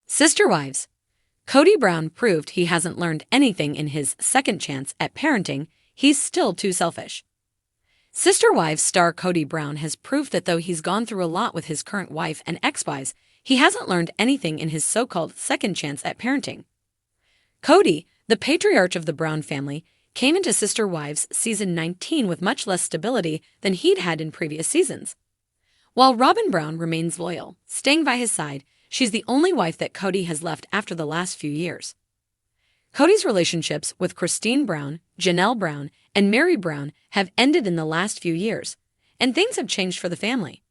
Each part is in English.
Sister Wives. Kody Brown proved he hasn't learned anything in his second chance at parenting. He's still too selfish. Sister Wives star Kody Brown has proved that though he's gone through a lot with his current wife and ex-wives, he hasn't learned anything in his so-called second chance at parenting. Kody, the patriarch of the Brown family, came into Sister Wives season 19 with much less stability than he'd had in previous seasons. While Robyn Brown remains loyal, staying by his side, she's the only wife that Kody has left after the last few years. Kody's relationships with Cristin Brown, Janelle Brown, and Meri Brown have ended in the last few years, and things have changed for the family.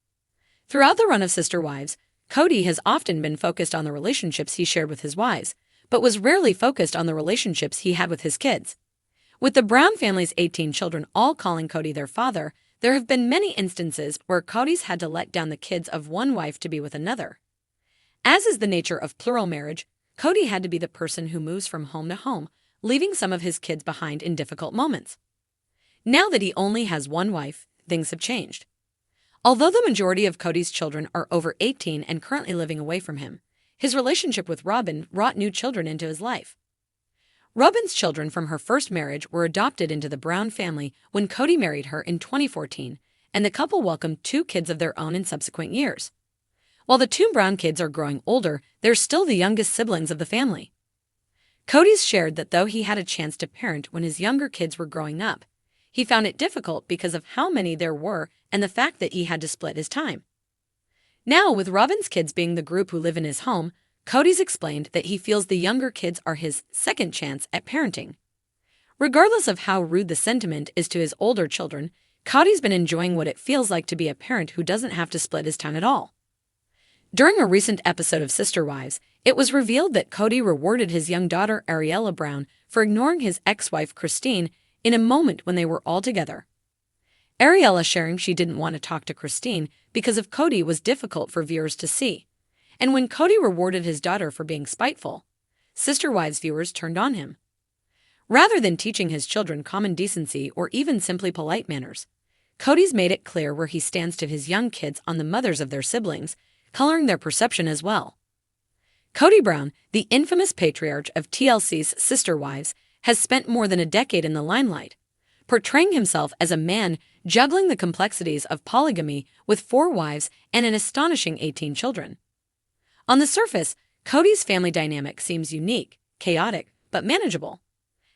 Throughout the run of Sister Wives, Kody has often been focused on the relationships he shared with his wives, but was rarely focused on the relationships he had with his kids. With the Brown family's 18 children all calling Kody their father, there have been many instances where Kody's had to let down the kids of one wife to be with another. As is the nature of plural marriage, Kody had to be the person who moves from home to home, leaving some of his kids behind in difficult moments. Now that he only has one wife, things have changed. Although the majority of Kody's children are over 18 and currently living away from him, his relationship with Robyn brought new children into his life. Robyn's children from her first marriage were adopted into the Brown family when Kody married her in 2014, and the couple welcomed 2 kids of their own in subsequent years. While the 2 Brown kids are growing older, they're still the youngest siblings of the family. Kody's shared that though he had a chance to parent when his younger kids were growing up, he found it difficult because of how many there were and the fact that he had to split his time. Now, with Robyn's kids being the group who live in his home, Kody's explained that he feels the younger kids are his second chance at parenting. Regardless of how rude the sentiment is to his older children, Kody's been enjoying what it feels like to be a parent who doesn't have to split his time at all. During a recent episode of Sister Wives, it was revealed that Kody rewarded his young daughter Ariella Brown for ignoring his ex-wife Cristin in a moment when they were all together. Ariella sharing she didn't want to talk to Cristin because of Kody was difficult for viewers to see. And when Kody rewarded his daughter for being spiteful, Sister Wives viewers turned on him. Rather than teaching his children common decency or even simply polite manners, Kody's made it clear where he stands to his young kids on the mothers of their siblings, coloring their perception as well. Kody Brown, the infamous patriarch of TLC's Sister Wives, has spent more than a decade in the limelight, portraying himself as a man juggling the complexities of polygamy with 4 wives and an astonishing 18 children. On the surface, Kody's family dynamic seems unique, chaotic, but manageable.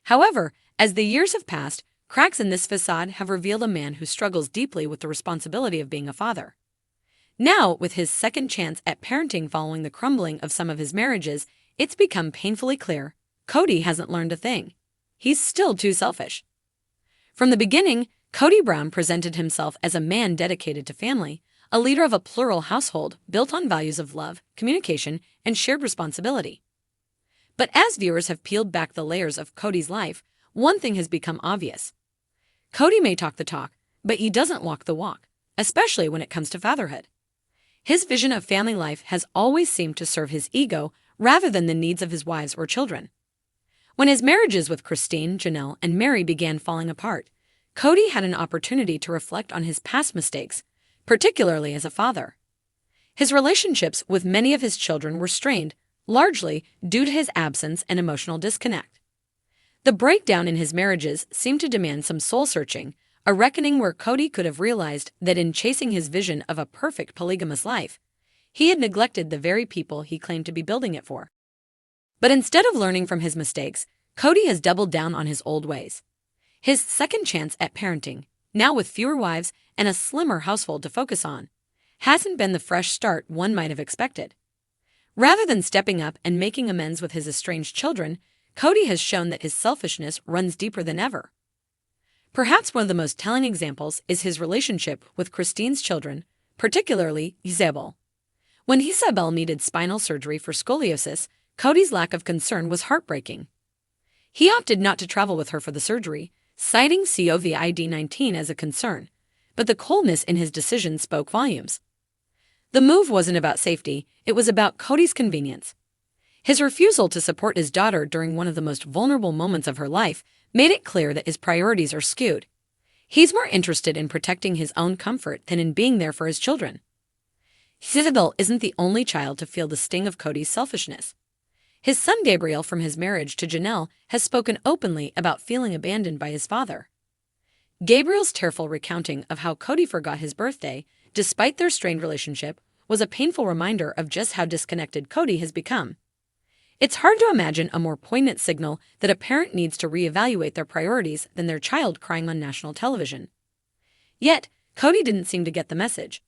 However, as the years have passed, cracks in this facade have revealed a man who struggles deeply with the responsibility of being a father. Now, with his second chance at parenting following the crumbling of some of his marriages, it's become painfully clear Kody hasn't learned a thing. He's still too selfish. From the beginning, Kody Brown presented himself as a man dedicated to family, a leader of a plural household built on values of love, communication, and shared responsibility. But as viewers have peeled back the layers of Kody's life, one thing has become obvious. Kody may talk the talk, but he doesn't walk the walk, especially when it comes to fatherhood. His vision of family life has always seemed to serve his ego rather than the needs of his wives or children. When his marriages with Cristin, Janelle, and Meri began falling apart, Kody had an opportunity to reflect on his past mistakes, particularly as a father. His relationships with many of his children were strained, largely due to his absence and emotional disconnect. The breakdown in his marriages seemed to demand some soul-searching, a reckoning where Kody could have realized that in chasing his vision of a perfect polygamous life, he had neglected the very people he claimed to be building it for. But instead of learning from his mistakes, Kody has doubled down on his old ways. His second chance at parenting, now with fewer wives and a slimmer household to focus on, hasn't been the fresh start one might have expected. Rather than stepping up and making amends with his estranged children, Kody has shown that his selfishness runs deeper than ever. Perhaps one of the most telling examples is his relationship with Cristin's children, particularly Isabel. When Isabel needed spinal surgery for scoliosis, Kody's lack of concern was heartbreaking. He opted not to travel with her for the surgery, citing COVID-19 as a concern, but the coldness in his decision spoke volumes. The move wasn't about safety, it was about Kody's convenience. His refusal to support his daughter during one of the most vulnerable moments of her life made it clear that his priorities are skewed. He's more interested in protecting his own comfort than in being there for his children. Isabel isn't the only child to feel the sting of Kody's selfishness. His son Gabriel from his marriage to Janelle has spoken openly about feeling abandoned by his father. Gabriel's tearful recounting of how Kody forgot his birthday, despite their strained relationship, was a painful reminder of just how disconnected Kody has become. It's hard to imagine a more poignant signal that a parent needs to reevaluate their priorities than their child crying on national television. Yet, Kody didn't seem to get the message.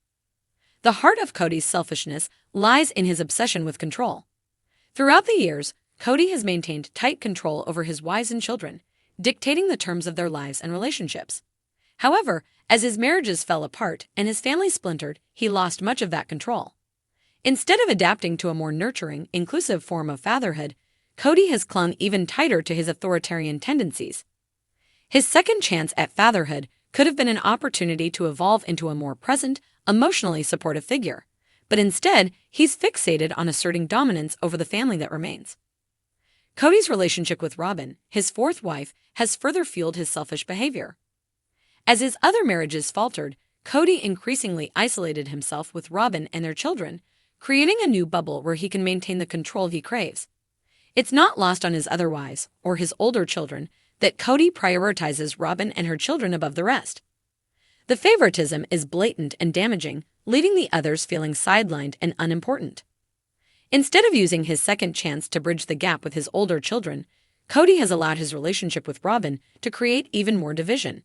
The heart of Kody's selfishness lies in his obsession with control. Throughout the years, Kody has maintained tight control over his wives and children, dictating the terms of their lives and relationships. However, as his marriages fell apart and his family splintered, he lost much of that control. Instead of adapting to a more nurturing, inclusive form of fatherhood, Kody has clung even tighter to his authoritarian tendencies. His second chance at fatherhood could have been an opportunity to evolve into a more present, emotionally supportive figure, but instead, he's fixated on asserting dominance over the family that remains. Kody's relationship with Robin, his fourth wife, has further fueled his selfish behavior. As his other marriages faltered, Kody increasingly isolated himself with Robin and their children, creating a new bubble where he can maintain the control he craves. It's not lost on his other wives, or his older children, that Kody prioritizes Robin and her children above the rest. The favoritism is blatant and damaging, leaving the others feeling sidelined and unimportant. Instead of using his second chance to bridge the gap with his older children, Kody has allowed his relationship with Robin to create even more division.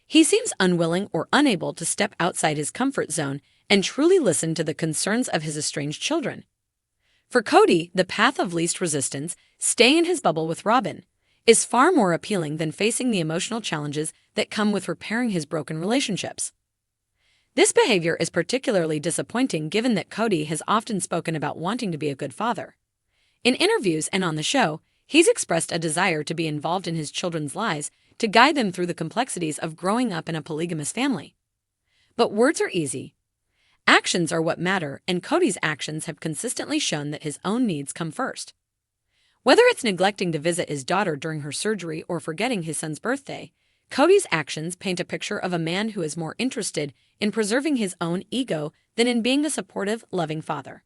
He seems unwilling or unable to step outside his comfort zone and truly listen to the concerns of his estranged children. For Kody, the path of least resistance, staying in his bubble with Robin, is far more appealing than facing the emotional challenges that come with repairing his broken relationships. This behavior is particularly disappointing given that Kody has often spoken about wanting to be a good father. In interviews and on the show, he's expressed a desire to be involved in his children's lives to guide them through the complexities of growing up in a polygamous family. But words are easy. Actions are what matter, and Kody's actions have consistently shown that his own needs come first. Whether it's neglecting to visit his daughter during her surgery or forgetting his son's birthday, Kody's actions paint a picture of a man who is more interested in preserving his own ego than in being a supportive, loving father.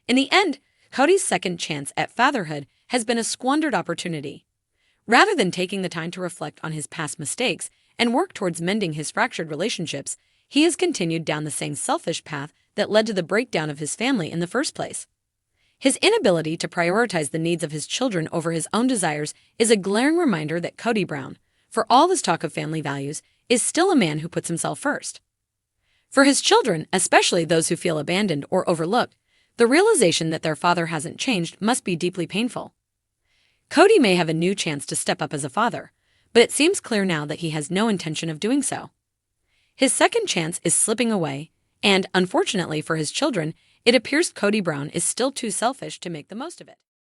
In the end, Kody's second chance at fatherhood has been a squandered opportunity. Rather than taking the time to reflect on his past mistakes and work towards mending his fractured relationships, he has continued down the same selfish path that led to the breakdown of his family in the first place. His inability to prioritize the needs of his children over his own desires is a glaring reminder that Kody Brown, for all his talk of family values, is still a man who puts himself first. For his children, especially those who feel abandoned or overlooked, the realization that their father hasn't changed must be deeply painful. Kody may have a new chance to step up as a father, but it seems clear now that he has no intention of doing so. His second chance is slipping away, and, unfortunately for his children, it appears Kody Brown is still too selfish to make the most of it.